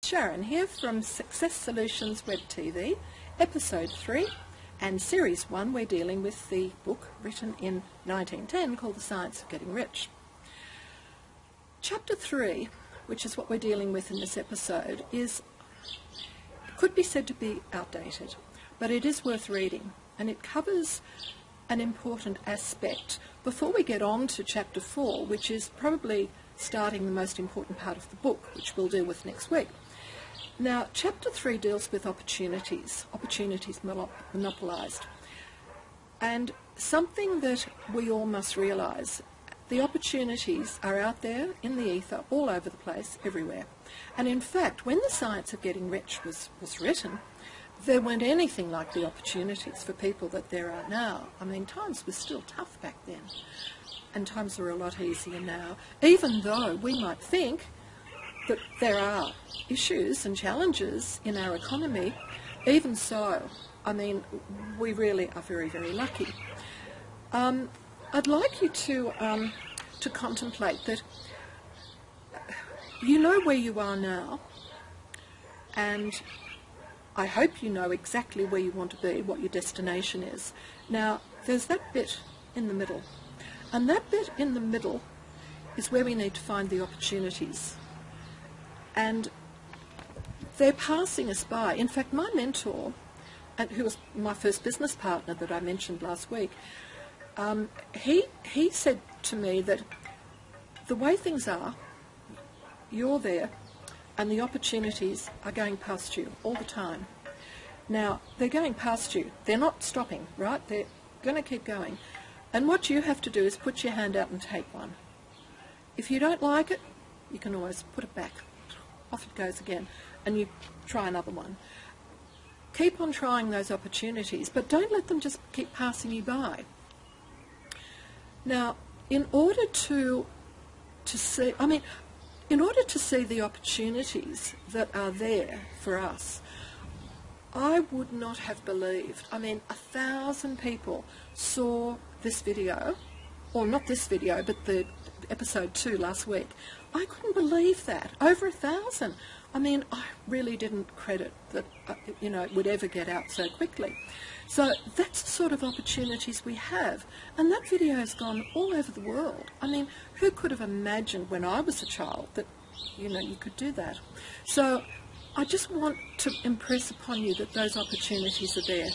Sharon here from Success Solutions webTV, Episode 3 and Series 1. We're dealing with the book written in 1910 called The Science of Getting Rich. Chapter 3, which is what we're dealing with in this episode, could be said to be outdated, but it is worth reading, and it covers an important aspect before we get on to Chapter 4, which is probably starting the most important part of the book, which we'll deal with next week. Now, Chapter 3 deals with opportunities monopolized. And something that we all must realise, the opportunities are out there in the ether, all over the place, everywhere. And in fact, when The Science of Getting Rich was written, there weren't anything like the opportunities for people that there are now. I mean, times were still tough back then, and times are a lot easier now, even though we might think that there are issues and challenges in our economy. Even so, I mean, we really are very, very lucky. I'd like you to contemplate that you know where you are now, and I hope you know exactly where you want to be, what your destination is. Now, there's that bit in the middle, and that bit in the middle is where we need to find the opportunities. And they're passing us by. In fact, my mentor, who was my first business partner that I mentioned last week, he said to me that the way things are, you're there, and the opportunities are going past you all the time. Now, they're going past you. They're not stopping, right? They're going to keep going. And what you have to do is put your hand out and take one. If you don't like it, you can always put it back. Off it goes again, and you try another one. Keep on trying those opportunities, but don't let them just keep passing you by. Now, in order to see the opportunities that are there for us, I would not have believed. I mean, 1,000 people saw this video, or not this video, but the episode 2 last week. I couldn't believe that. Over 1,000. I mean, I really didn't credit that, it would ever get out so quickly. So that's the sort of opportunities we have. And that video has gone all over the world. I mean, who could have imagined when I was a child that, you could do that? So I just want to impress upon you that those opportunities are there.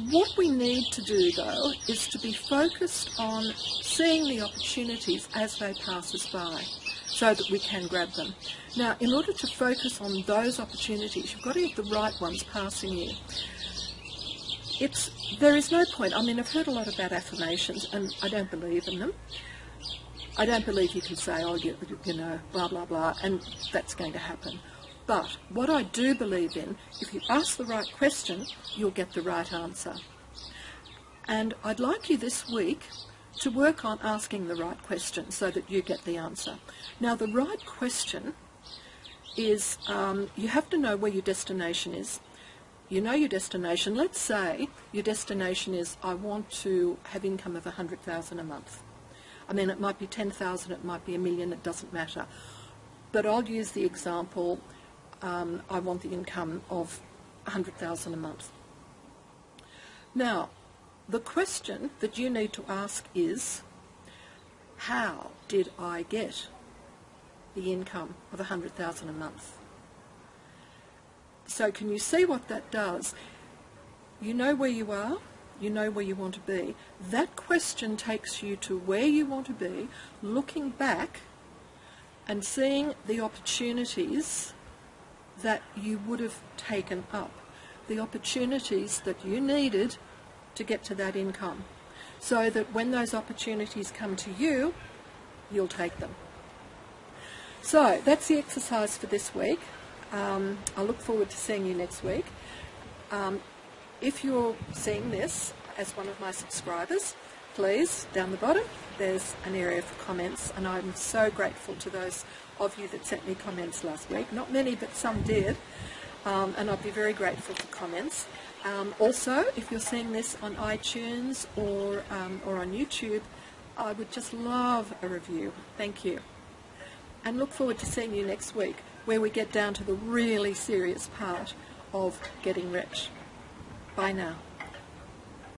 What we need to do, though, is to be focused on seeing the opportunities as they pass us by so that we can grab them. Now, in order to focus on those opportunities, you've got to get the right ones passing you. There is no point. I mean, I've heard a lot about affirmations, and I don't believe in them. I don't believe you can say, blah, blah, blah, and that's going to happen. But what I do believe in, if you ask the right question, you'll get the right answer. And I'd like you this week to work on asking the right question so that you get the answer. Now, the right question is, you have to know where your destination is. You know your destination. Let's say your destination is, I want to have income of $100,000 a month. I mean, it might be 10,000, it might be $1 million, it doesn't matter. But I'll use the example, I want the income of $100,000 a month. Now, the question that you need to ask is, how did I get the income of $100,000 a month? So can you see what that does? You know where you are, you know where you want to be. That question takes you to where you want to be, looking back and seeing the opportunities that you would have taken up, the opportunities that you needed to get to that income, so that when those opportunities come to you, you'll take them. So that's the exercise for this week. I look forward to seeing you next week. If you're seeing this as one of my subscribers, please, down the bottom, there's an area for comments, and I'm so grateful to those of you that sent me comments last week. Not many, but some did, and I'd be very grateful for comments. Also, if you're seeing this on iTunes or on YouTube, I would just love a review. Thank you. And look forward to seeing you next week. where we get down to the really serious part of getting rich. Bye now.